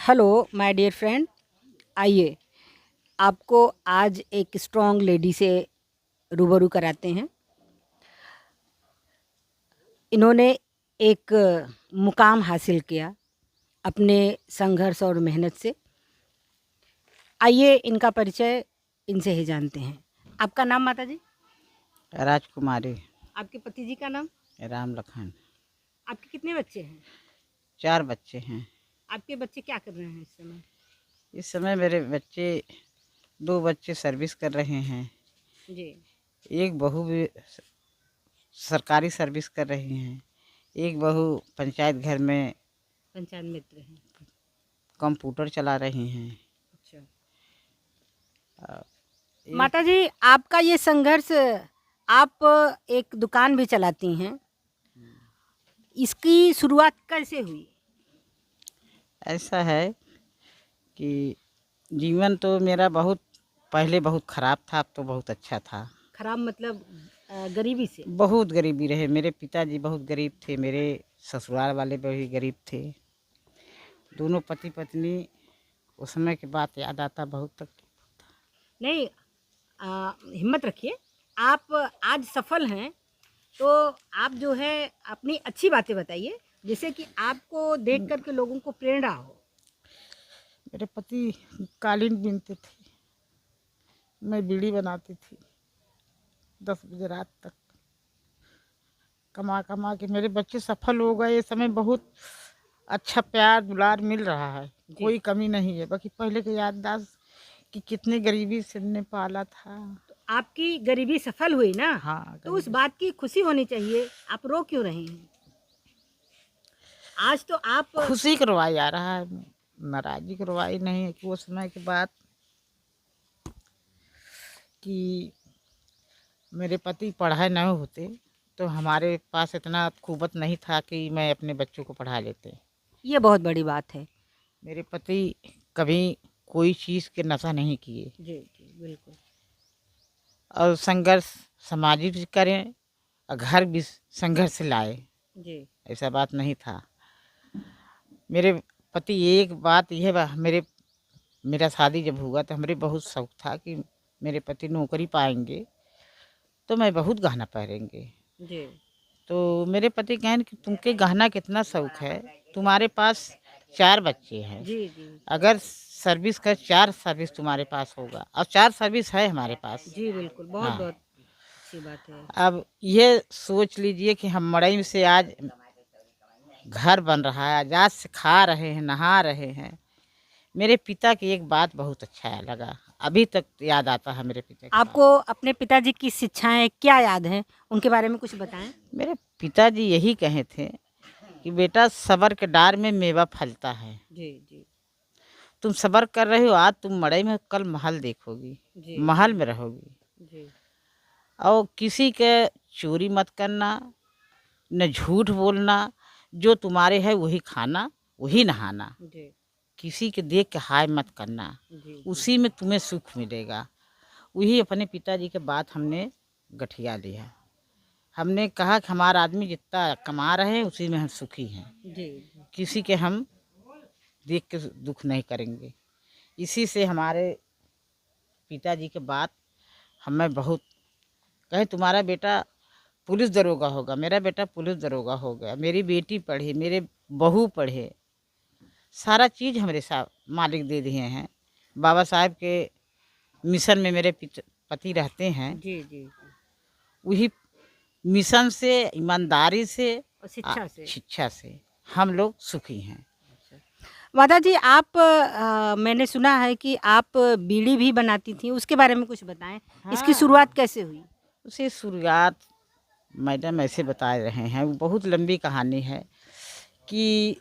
Hello my dear friend, आइए आपको आज एक स्ट्रॉन्ग लेडी से रूबरू कराते हैं। इन्होंने एक मुकाम हासिल किया अपने संघर्ष और मेहनत से। आइए इनका परिचय इनसे ही जानते हैं। आपका नाम माता जी? राजकुमारी। आपके पति जी का नाम? राम लखन। आपके कितने बच्चे हैं? 4 बच्चे हैं। आपके बच्चे क्या कर रहे हैं इस समय? इस समय मेरे बच्चे 2 बच्चे सर्विस कर रहे हैं। जी। एक बहू भी सरकारी सर्विस कर रही हैं। एक बहू पंचायत घर में पंचायत मित्र हैं। कंप्यूटर चला रही हैं। अच्छा एक माता जी, आपका ये संघर्ष, आप एक दुकान भी चलाती हैं, इसकी शुरुआत कैसे हुई? ऐसा है कि जीवन तो मेरा बहुत पहले बहुत ख़राब था, अब तो बहुत अच्छा था। खराब मतलब गरीबी से? बहुत गरीबी रहे। मेरे पिताजी बहुत गरीब थे, मेरे ससुराल वाले भी गरीब थे। दोनों पति पत्नी, उस समय की बात याद आता बहुत तक। नहीं, हिम्मत रखिए। आप आज सफल हैं, तो आप जो है अपनी अच्छी बातें बताइए, जिससे कि आपको देख कर के लोगों को प्रेरणा हो। मेरे पति कालीन बीनते थे, मैं बीड़ी बनाती थी 10 बजे रात तक। कमा कमा के मेरे बच्चे सफल हो गए। इस समय बहुत अच्छा प्यार दुलार मिल रहा है, कोई कमी नहीं है। बाकी पहले की याददाश्त कि कितनी गरीबी से हमने पाला था। तो आपकी गरीबी सफल हुई ना? हाँ, तो उस गरीबी बात की खुशी होनी चाहिए। आप रो क्यों रही हैं? आज तो आप खुशी की रुवाई आ रहा है, नाराजी की रुवाई नहीं है। कि वो समय की बात कि मेरे पति पढ़ाए न होते तो हमारे पास इतना कुवत नहीं था कि मैं अपने बच्चों को पढ़ा लेते। ये बहुत बड़ी बात है। मेरे पति कभी कोई चीज़ के नशा नहीं किए जी जी बिल्कुल। और संघर्ष सामाजिक भी करें और घर भी संघर्ष से लाए, जी ऐसा बात नहीं था। मेरे पति एक बात यह मेरा शादी जब हुआ तो हमारे बहुत शौक था कि मेरे पति नौकरी पाएंगे तो मैं बहुत गहना पहनेंगे। जी तो मेरे पति कहें कि तुमके गहना कितना शौक है, तुम्हारे पास 4 बच्चे हैं, जी जी अगर सर्विस का 4 सर्विस तुम्हारे पास होगा, और 4 सर्विस है हमारे पास। जी बिल्कुल, बहुत हाँ, बहुत अच्छी बात है। अब ये सोच लीजिए कि हम मड़ई से आज घर बन रहा है, आज से खा रहे हैं, नहा रहे हैं। मेरे पिता की एक बात बहुत अच्छा लगा, अभी तक याद आता है मेरे पिता की बात। आपको अपने पिताजी की शिक्षाएं क्या याद हैं? उनके बारे में कुछ बताएं। मेरे पिताजी यही कहे थे कि बेटा, सबर के डार में मेवा फलता है। जी जी तुम सबर कर रहे हो, आज तुम मड़ई में, कल महल देखोगी, जी महल में रहोगी। जी और किसी के चोरी मत करना, न झूठ बोलना, जो तुम्हारे है वही खाना, वही नहाना। जी किसी के देख के हाय मत करना, जी जी उसी में तुम्हें सुख मिलेगा। वही अपने पिताजी के बात हमने गठिया लिया। हमने कहा कि हमारा आदमी जितना कमा रहे हैं उसी में हम सुखी हैं, जी किसी के हम देख के दुख नहीं करेंगे। इसी से हमारे पिताजी के बात हमें बहुत कहे, तुम्हारा बेटा पुलिस दरोगा होगा, मेरा बेटा पुलिस दरोगा हो गया, मेरी बेटी पढ़े, मेरे बहू पढ़े, सारा चीज़ हमारे साथ मालिक दे दिए हैं। बाबा साहब के मिशन में मेरे पति रहते हैं। जी जी वही मिशन से, ईमानदारी से, और शिक्षा से। शिक्षा से हम लोग सुखी हैं। माता जी, आप मैंने सुना है कि आप बीड़ी भी बनाती थी, उसके बारे में कुछ बताएं। इसकी हाँ, शुरुआत कैसे हुई? उसे शुरुआत मैडम ऐसे बता रहे हैं, वो बहुत लंबी कहानी है कि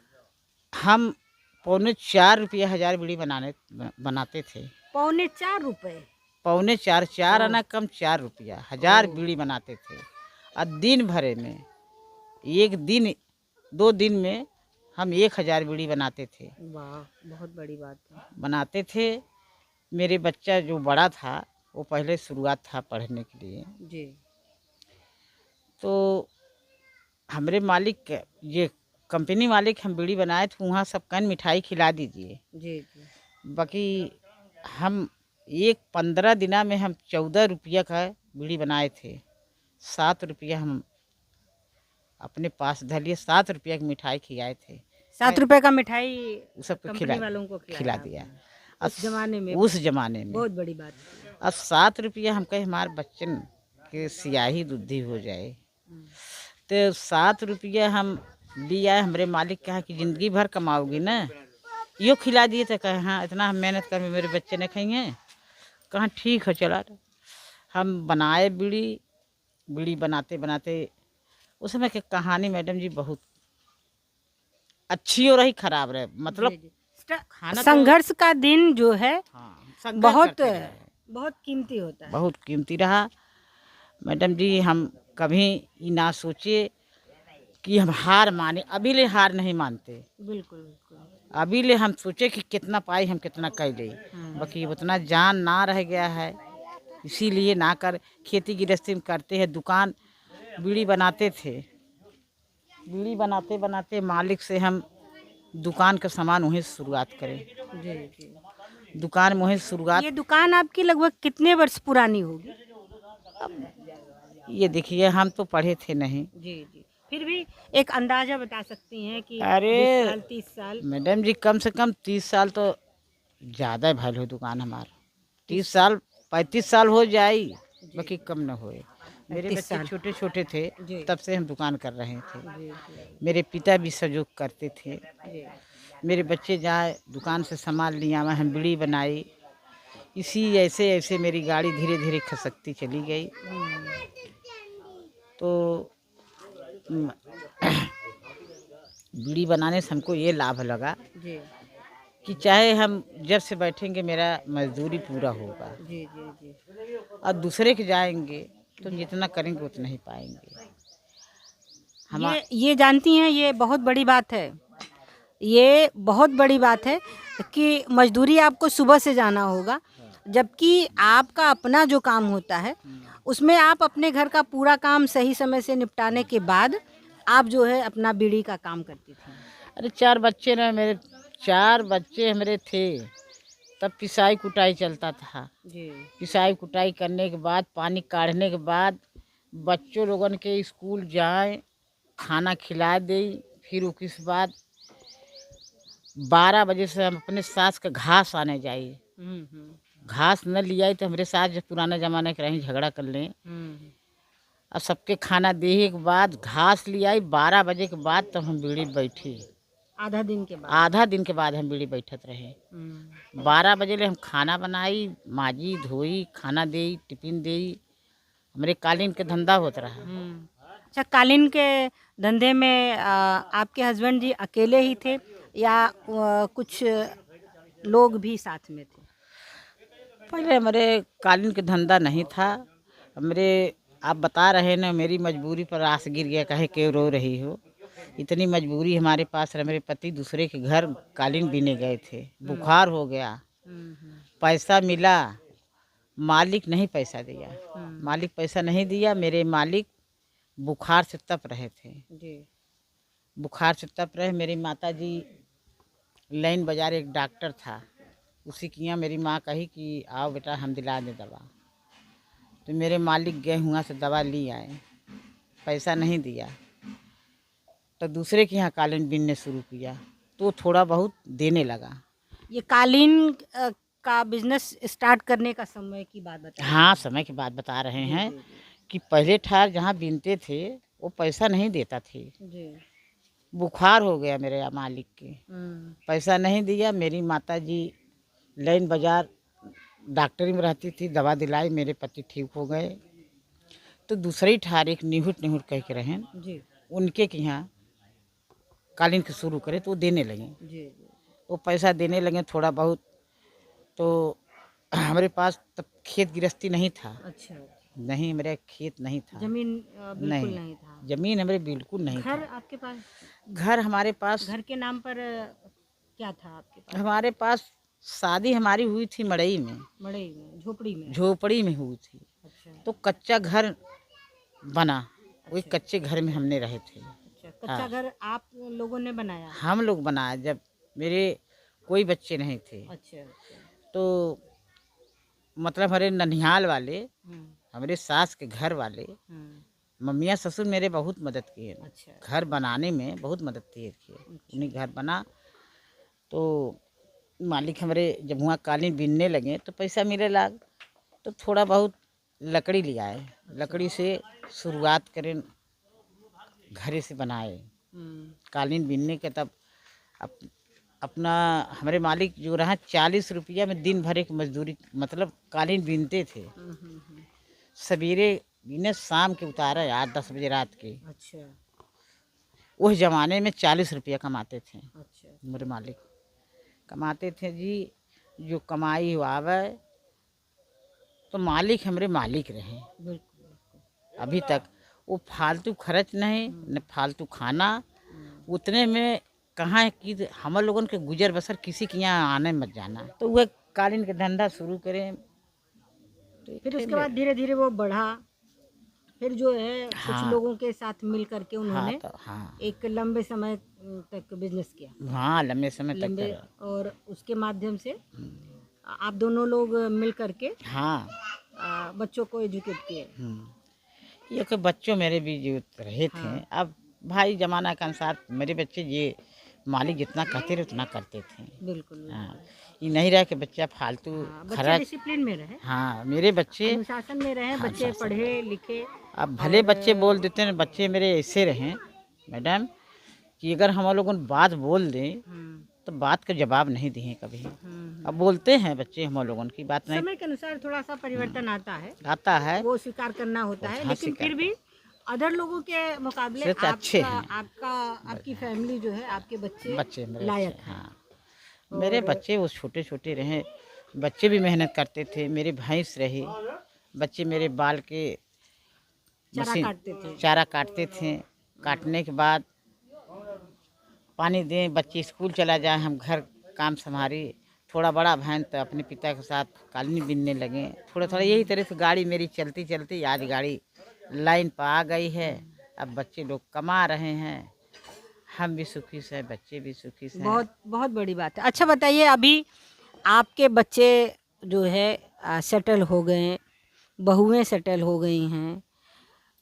हम 3.25 रुपये 1000 बीड़ी बनाते थे। 4.25 रुपए? 4.25, 4 ओह आना कम, 4 रुपया 1000 ओह बीड़ी बनाते थे। और दिन भरे में, एक दिन 2 दिन में हम 1000 बीड़ी बनाते थे। वाह, बहुत बड़ी बात है। बनाते थे। मेरे बच्चा जो बड़ा था वो पहले शुरुआत था पढ़ने के लिए, जी तो हमारे मालिक ये कंपनी वाले के हम बीड़ी बनाए थे, वहाँ सब कन मिठाई खिला दीजिए। जी जी। बाकी हम 15 दिना में हम 14 रुपया का बीड़ी बनाए थे। 7 रुपया हम अपने पास धर लिए, 7 रुपया की मिठाई खिलाए थे। 7 रुपए का मिठाई सबको कंपनी वालों को खिला दिया। उस जमाने में उस जमाने में बहुत बड़ी बात थी। अब 7 रुपया हम कहे हमारे बच्चन के सियाही दुद्धि हो जाए, तो 7 रुपया हम लिया। हमारे मालिक कहा कि ज़िंदगी भर कमाओगी ना, यो खिला दिए। तो कहे हाँ, इतना हम मेहनत कर मेरे बच्चे ने खाएंगे। कहा ठीक है, चला। हम बनाए बीड़ी बनाते बनाते उस समय की कहानी मैडम जी बहुत अच्छी हो रही, खराब रहे। मतलब खाना संघर्ष का दिन जो है बहुत बहुत कीमती होता है, बहुत कीमती रहा मैडम जी। हम कभी ये ना सोचे कि हम हार माने, अभी ले हार नहीं मानते। बिल्कुल बिल्कुल। अभी ले हम सोचे कि कितना पाई हम कितना कर ले, बाकी उतना जान ना रह गया है, इसीलिए ना कर। खेती गृहस्थी में करते हैं, दुकान बीड़ी बनाते थे। बीड़ी बनाते बनाते मालिक से हम दुकान का सामान वहीं से शुरुआत करें। जी जी। दुकान में वहीं से शुरुआत। ये दुकान आपकी लगभग कितने वर्ष पुरानी होगी? ये देखिए, हम तो पढ़े थे नहीं। जी जी, फिर भी एक अंदाजा बता सकती हैं कि अरे 20 साल 30 साल? मैडम जी, कम से कम 30 साल तो ज़्यादा भल हो दुकान हमारा। 30 साल 35 साल हो जाए, बाकी कम न होए। मेरे बच्चे छोटे छोटे थे तब से हम दुकान कर रहे थे। मेरे पिता भी सहयोग करते थे। मेरे बच्चे जाए दुकान से सामान लिया, हम बीड़ी बनाई। इसी ऐसे ऐसे मेरी गाड़ी धीरे धीरे खसकती चली गई। तो बीड़ी बनाने से हमको ये लाभ लगा कि चाहे हम जब से बैठेंगे मेरा मजदूरी पूरा होगा। जी जी जी। और दूसरे के जाएंगे तो जितना करेंगे उतना ही पाएंगे। ये जानती हैं, ये बहुत बड़ी बात है। ये बहुत बड़ी बात है कि मजदूरी आपको सुबह से जाना होगा, जबकि आपका अपना जो काम होता है उसमें आप अपने घर का पूरा काम सही समय से निपटाने के बाद आप जो है अपना बीड़ी का काम करती थी। अरे 4 बच्चे ना मेरे, 4 बच्चे हमारे थे, तब पिसाई कुटाई चलता था जी। पिसाई कुटाई करने के बाद, पानी काढ़ने के बाद बच्चों लोगन के स्कूल जाए, खाना खिला दे। फिर उसके बाद 12 बजे से हम अपने सास का घास आने जाइए। घास न लिया तो हमारे सास जब पुराने ज़माने के रही झगड़ा कर लें। और सबके खाना देने के बाद घास लिया 12 बजे के बाद तब हम बीड़ी बैठी। आधा दिन के बाद हम बीड़ी बैठत रहे। 12 बजे ले हम खाना बनाई, माजी धोई, खाना दे, टिफिन दे। हमारे कालीन के धंधा होता रहा। अच्छा, कालीन के धंधे में आपके हस्बैंड जी अकेले ही थे या कुछ लोग भी साथ में थे? पहले हमारे कालीन के धंधा नहीं था। हमारे आप बता रहे ना, मेरी मजबूरी पर आस गिर गया, कहे क्यों रो रही हो। इतनी मजबूरी हमारे पास। मेरे पति दूसरे के घर कालीन बीने गए थे, बुखार हो गया, पैसा मिला, मालिक नहीं पैसा दिया। मालिक पैसा नहीं दिया। मेरे मालिक बुखार से तप रहे थे जी। बुखार से तप रहे। मेरी माता जी लाइन बाजार एक डॉक्टर था, उसी की यहाँ मेरी माँ कही कि आओ बेटा हम दिला दें दवा। तो मेरे मालिक गए, हुआ से दवा ली आए, पैसा नहीं दिया। तो दूसरे के यहाँ कालीन बीनने शुरू किया तो थोड़ा बहुत देने लगा। ये कालीन का बिजनेस स्टार्ट करने का समय की बात बता? हाँ, समय की बात बता रहे हैं कि पहले ठार जहाँ बीनते थे वो पैसा नहीं देता थे जी। बुखार हो गया मेरे मालिक के, पैसा नहीं दिया। मेरी माता जी लाइन बाजार डॉक्टरी में रहती थी, दवा दिलाई, मेरे पति ठीक हो गए। तो दूसरी ठार एक निहुट निहुट कह के रहें जी, उनके के यहाँ कालीन के शुरू करे तो वो देने लगे जी। वो पैसा देने लगे थोड़ा बहुत। तो हमारे पास तब खेत गृहस्थी नहीं था। अच्छा। नहीं, मेरे खेत नहीं था, जमीन बिल्कुल नहीं था। जमीन हमारे बिल्कुल नहीं था। घर आपके पास? घर हमारे पास। घर के नाम पर क्या था आपके पास? हमारे पास शादी हमारी हुई थी मड़ई में, झोपड़ी में हुई थी। अच्छा। तो कच्चा घर बना, वही कच्चे घर में हमने रहे थे। अच्छा, कच्चा हाँ। घर आप लोगों ने बनाया? हम लोग बनाए जब मेरे कोई बच्चे नहीं थे। अच्छा अच्छा। तो मतलब हमारे ननिहाल वाले, हम्म हमारे सास के घर वाले, हम्म। मम्मियाँ ससुर मेरे बहुत मदद किए। अच्छा घर बनाने में बहुत मदद किए। उन्हीं घर बना तो मालिक हमारे जब वहाँ कालीन बीनने लगे तो पैसा मिले लाग, तो थोड़ा बहुत लकड़ी ले आए। लकड़ी से शुरुआत करें, घरे से बनाए हम्म कालीन बीनने के। तब अप, अपना हमारे मालिक जो रहा 40 रुपया में दिन भर एक मजदूरी, मतलब कालीन बीनते थे। हम्म। सवेरे बीने शाम के उतारा 8-10 बजे रात के। अच्छा उस जमाने में 40 रुपया कमाते थे अच्छा। मेरे मालिक, कमाते थे जी। जो कमाई हुआ आवे तो मालिक हमारे मालिक रहे बिल्कुल बिल्कुल। अभी तक। वो फालतू खर्च नहीं न फालतू खाना। उतने में कहाँ है कि हम लोगों के गुजर बसर किसी के यहाँ आने मत जाना। तो वह कालीन का धंधा शुरू करें। तो फिर उसके बाद धीरे धीरे वो बढ़ा, फिर जो है कुछ हाँ लोगों के साथ मिल करके हाँ उन्होंने तो हाँ एक लंबे समय तक बिजनेस किया। हाँ लंबे समय तक लंबे, कर। और उसके माध्यम से आप दोनों लोग मिल करके हाँ बच्चों को एजुकेट किए। ये कोई बच्चों मेरे भी जो रहे थे। हाँ अब भाई जमाना के अनुसार मेरे बच्चे ये मालिक जितना कहते रहे उतना करते थे। बिल्कुल हाँ, बिल्कुल। ये नहीं रहा कि बच्चा फालतू हाँ, बच्चे खर्च। डिसिप्लिन में रहे, हाँ मेरे बच्चे अनुशासन में रहे, हाँ, बच्चे अनुशासन पढ़े लिखे। अब भले बच्चे बोल देते हैं। बच्चे मेरे ऐसे रहे मैडम कि अगर हम लोगों बात बोल दें हम्म तो बात का जवाब नहीं दिए कभी। हम्म। अब बोलते हैं बच्चे हम लोगों की बात नहीं समय के अनुसार थोड़ा सा परिवर्तन आता है, आता है। वो स्वीकार करना होता है, हाँ, लेकिन स्वीकार फिर भी अदर लोगों के मुकाबले से तो अच्छे आपका हैं। आपका आपकी फैमिली जो है, आपके बच्चे बच्चे मेरे लायक अच्छे हैं। हाँ। मेरे बच्चे वो छोटे छोटे रहे, बच्चे भी मेहनत करते थे। मेरे भैंस रहे, बच्चे मेरे बाल के चारा मशीन काटते थे। चारा काटते थे। काटने के बाद पानी दें, बच्चे स्कूल चला जाए, हम घर काम संभाले। थोड़ा बड़ा भैन तो अपने पिता के साथ कालीन बीनने लगे। थोड़ा थोड़ा यही तरह से गाड़ी मेरी चलती चलती आज गाड़ी लाइन पर आ गई है। अब बच्चे लोग कमा रहे हैं, हम भी सुखी से हैं, बच्चे भी सुखी से हैं। बहुत बहुत बड़ी बात है। अच्छा बताइए, अभी आपके बच्चे जो है सेटल हो गए, बहुएं सेटल हो गई हैं,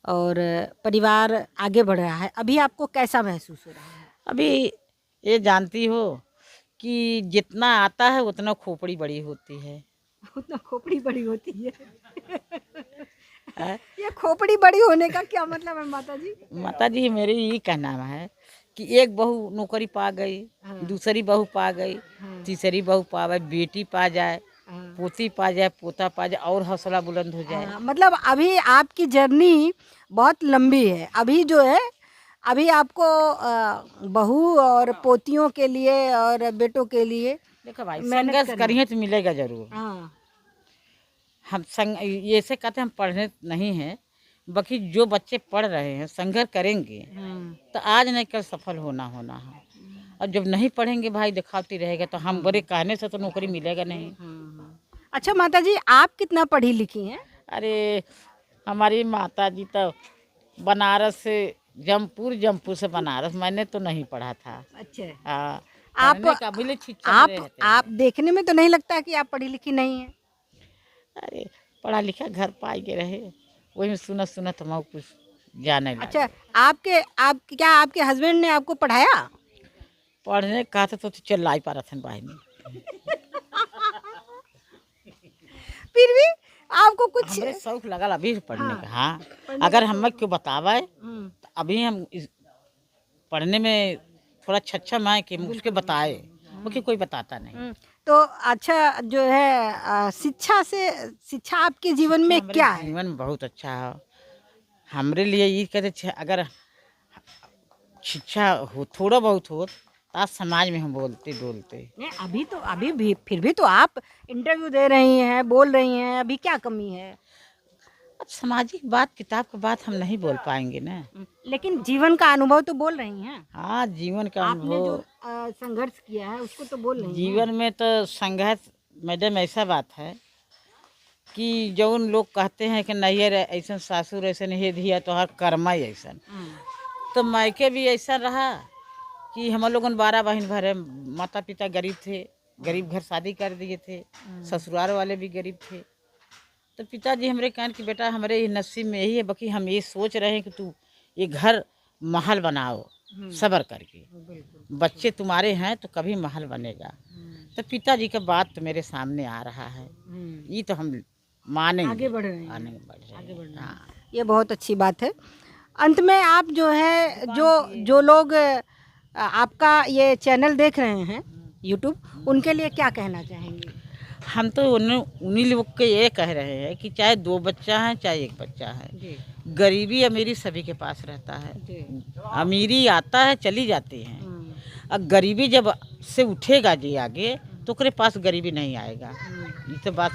और परिवार आगे बढ़ रहा है, अभी आपको कैसा महसूस हो रहा है? अभी ये जानती हो कि जितना आता है उतना खोपड़ी बड़ी होती है। उतना खोपड़ी बड़ी होती है। हैं? ये खोपड़ी बड़ी होने का क्या मतलब है माता जी? माता जी मेरे यही कहना है कि एक बहू नौकरी पा गई, हाँ दूसरी बहू पा गई, हाँ तीसरी बहू पा गई, बेटी पा जाए, हाँ। पोती पा जाए, पोता पा जाए, और हौसला बुलंद हो जाए। मतलब अभी आपकी जर्नी बहुत लंबी है। अभी जो है, अभी आपको बहू और पोतियों के लिए और बेटों के लिए देखो भाई, मेहनत संघर्ष करना। करिए तो मिलेगा जरूर। हाँ हम ये ऐसे कहते हैं हम पढ़ने नहीं हैं, बाकी जो बच्चे पढ़ रहे हैं संघर्ष करेंगे तो आज नहीं कल सफल होना होना है। और जब नहीं पढ़ेंगे भाई, दिखावटी रहेगा तो हम बड़े कहने से तो नौकरी मिलेगा नहीं। अच्छा माता जी, आप कितना पढ़ी लिखी हैं? अरे हमारी माता जी तो बनारस से जमपुर, जमपुर से बनारस, मैंने तो नहीं पढ़ा था। अच्छा, हाँ, आप पढ़ने का भी शिक्षा मेरे रहते हैं। आप देखने में तो नहीं लगता कि आप पढ़ी लिखी नहीं हैं। अरे पढ़ा लिखा घर पाई के रहे, वही में सुनत सुनत हम कुछ जाने लगे। अच्छा, आपके हस्बैंड ने आपको पढ़ाया? पढ़ने का तो चल लाई पा रहा था बाहर में। फिर भी आपको कुछ हमरे शौक लगा अभी पढ़ने हाँ, का। हाँ, पढ़ने अगर का हमें क्यों बतावे तो अभी हम पढ़ने में थोड़ा छच्छा है कि मुझके बताए, मुझे कोई बताता नहीं। तो अच्छा जो है शिक्षा आपके जीवन में हमारे क्या है? जीवन में बहुत अच्छा है। हमरे लिए ये कहते अगर शिक्षा हो थोड़ा बहुत हो तो आज समाज में हम बोलते डोलते। नहीं, अभी भी फिर भी तो आप इंटरव्यू दे रही हैं, बोल रही हैं, अभी क्या कमी है? अब सामाजिक बात, किताब की बात हम नहीं बोल पाएंगे ना। लेकिन जीवन का अनुभव तो बोल रही हैं। हाँ, जीवन का आपने जो अनुभव। संघर्ष किया है उसको तो बोल रही हैं। जीवन में तो संघर्ष मैडम ऐसा बात है कि जौन लोग कहते हैं कि नैयर ऐसा सासुर ऐसा नहीं दिया तो हर कर्मा ही ऐसा। तो तो मायके भी ऐसा रहा कि हम लोगन 12 बहन भरे, माता पिता गरीब थे, गरीब घर शादी कर दिए थे, ससुराल वाले भी गरीब थे। तो पिताजी हमरे कहन कि बेटा हमारे नसीब में यही है, बाकी हम ये सोच रहे हैं कि तू ये घर महल बनाओ सबर करके, बच्चे तुम्हारे हैं तो कभी महल बनेगा। तो पिताजी का बात तो मेरे सामने आ रहा है, ये तो हम मानेंगे, आगे बढ़ रहे हैं, आगे बढ़ रहे हैं। हाँ। ये बहुत अच्छी बात है। अंत में आप जो है जो लोग आपका ये चैनल देख रहे हैं यूट्यूब, उनके लिए क्या कहना चाहेंगे? हम तो उन्हीं लोग के ये कह रहे हैं कि चाहे 2 बच्चा है चाहे 1 बच्चा है, गरीबी अमीरी सभी के पास रहता है। अमीरी आता है चली जाती है, अब गरीबी जब से उठेगा जी आगे तो उसके पास गरीबी नहीं आएगा। ये तो बात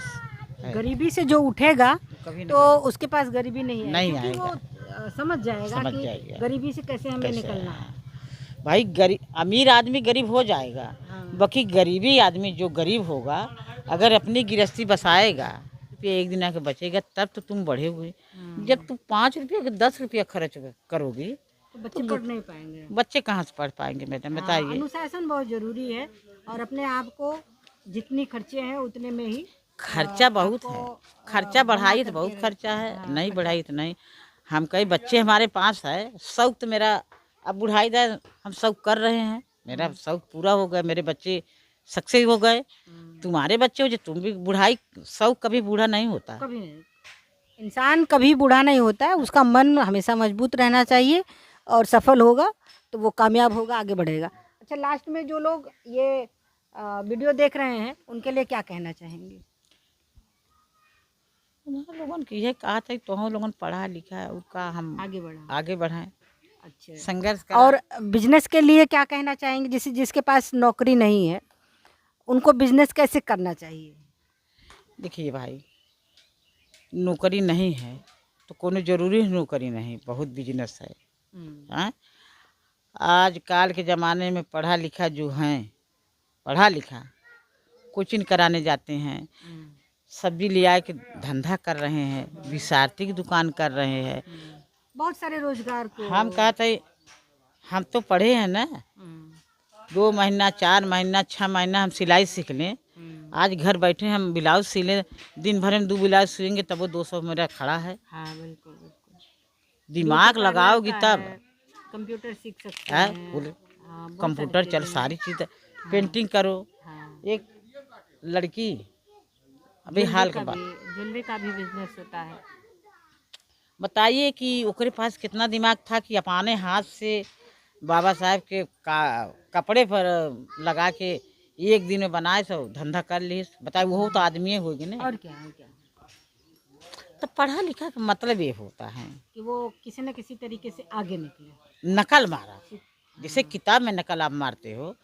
है। गरीबी से जो उठेगा कभी तो उसके पास गरीबी नहीं नहीं क्योंकि वो समझ जाएगा समझ कि जाएगा गरीबी से कैसे हमें कैसे निकलना है। है। भाई अमीर आदमी गरीब हो जाएगा, बाकी गरीबी आदमी जो गरीब होगा अगर अपनी गृहस्थी बसाएगा तो एक दिन आके बचेगा, तब तो तुम बढ़े हुए। जब तुम 5 रुपये के 10 रुपया खर्च करोगी तो बच्चे पढ़ नहीं पाएंगे। बच्चे कहाँ से पढ़ पाएंगे मैडम, बताइए। अनुशासन बहुत जरूरी है और अपने आप को जितनी खर्चे हैं उतने में ही खर्चा बहुत है, खर्चा बढ़ाई तो बहुत खर्चा है, नहीं बढ़ाई तो नहीं। हम कई बच्चे हमारे पास है, शौक तो मेरा अब बुढ़ाई दा हम शौक कर रहे हैं, मेरा शौक पूरा हो गया, मेरे बच्चे सक्सेस हो गए। तुम्हारे बच्चे हो जो तुम भी बुढ़ाई, शौक कभी बूढ़ा नहीं होता, कभी नहीं। इंसान कभी बूढ़ा नहीं होता है, उसका मन हमेशा मजबूत रहना चाहिए और सफल होगा तो वो कामयाब होगा, आगे बढ़ेगा। अच्छा, लास्ट में जो लोग ये वीडियो देख रहे हैं उनके लिए क्या कहना चाहेंगे? उन्होंने लोगों की यह कहा था तो हम लोगों पढ़ा लिखा है उसका हम आगे बढ़ाएं। अच्छा, संघर्ष और बिजनेस के लिए क्या कहना चाहेंगे? जिसके पास नौकरी नहीं है उनको बिजनेस कैसे करना चाहिए? देखिए भाई, नौकरी नहीं है तो कोनो जरूरी नौकरी नहीं, बहुत बिजनेस है। हाँ, आज काल के ज़माने में पढ़ा लिखा जो हैं, पढ़ा लिखा कोचिंग कराने जाते हैं, सब्जी ले आए के धंधा कर रहे हैं, विसारती की दुकान कर रहे हैं, बहुत सारे रोजगार को। हम कहते हम तो पढ़े हैं ना, 2 महीना 4 महीना 6 महीना हम सिलाई सीख लें, आज घर बैठे हम ब्लाउज सी लें, दिन भर में 2 ब्लाउज सिलेंगे तब वो 200 मेरा खड़ा है। हाँ बिल्कुल बिल्कुल। दिमाग लगाओगी तब कंप्यूटर सीख सकते है, हैं, कंप्यूटर चल सारी चीज़, पेंटिंग करो। एक लड़की अभी हाल के बाद ज्वेलरी का भी बिजनेस होता है। बताइए कि ओकरे पास कितना दिमाग था कि अपने हाथ से बाबा साहब के कपड़े पर लगा के एक दिन में बनाए तो धंधा कर लिए। बताइए वो तो आदमी होगी ना, और क्या तो पढ़ा लिखा का मतलब ये होता है कि वो किसी न किसी तरीके से आगे निकले। नकल मारा, जैसे किताब में नकल आप मारते हो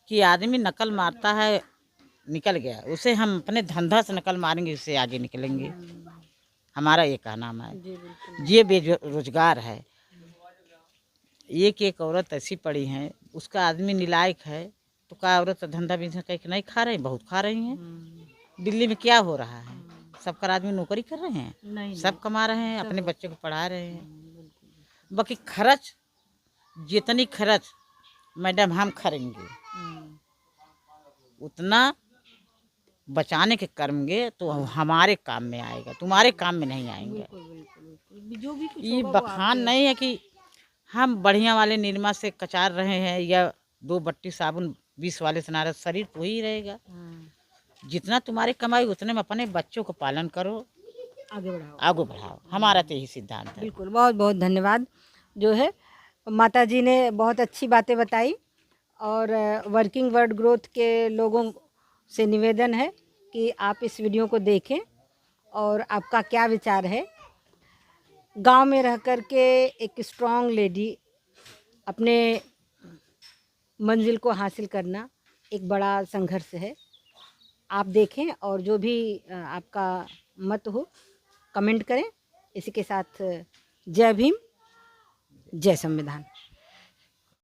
कि आदमी नकल मारता है निकल गया, उसे हम अपने धंधा से नकल मारेंगे, उससे आगे निकलेंगे। हमारा ये कहना है, ये बेरोजगार है। एक औरत ऐसी पड़ी है, उसका आदमी निलायक है तो क्या औरत धंधा बिजनेस करके नहीं खा रही, बहुत खा रही हैं। दिल्ली में क्या हो रहा है, सबका आदमी नौकरी कर रहे हैं, नहीं, सब कमा रहे हैं, अपने बच्चे को पढ़ा रहे हैं। बाकी खर्च जितनी खर्च मैडम हम करेंगे उतना बचाने के करेंगे तो हमारे काम में आएगा, तुम्हारे काम में नहीं आएंगे। जो भी ये बखान नहीं है कि हम बढ़िया वाले निरमा से कचार रहे हैं या 2 बट्टी साबुन 20 वाले से नाराज, शरीर तो ही रहेगा। जितना तुम्हारी कमाई उतने में अपने बच्चों को पालन करो, आगे बढ़ाओ, हमारा तो यही सिद्धांत है। बिल्कुल, बहुत बहुत धन्यवाद। जो है माता जी ने बहुत अच्छी बातें बताई और वर्किंग वर्ल्ड ग्रोथ के लोगों से निवेदन है कि आप इस वीडियो को देखें और आपका क्या विचार है। गांव में रह कर के एक स्ट्रॉन्ग लेडी अपने मंजिल को हासिल करना एक बड़ा संघर्ष है। आप देखें और जो भी आपका मत हो कमेंट करें। इसी के साथ जय भीम, जय संविधान।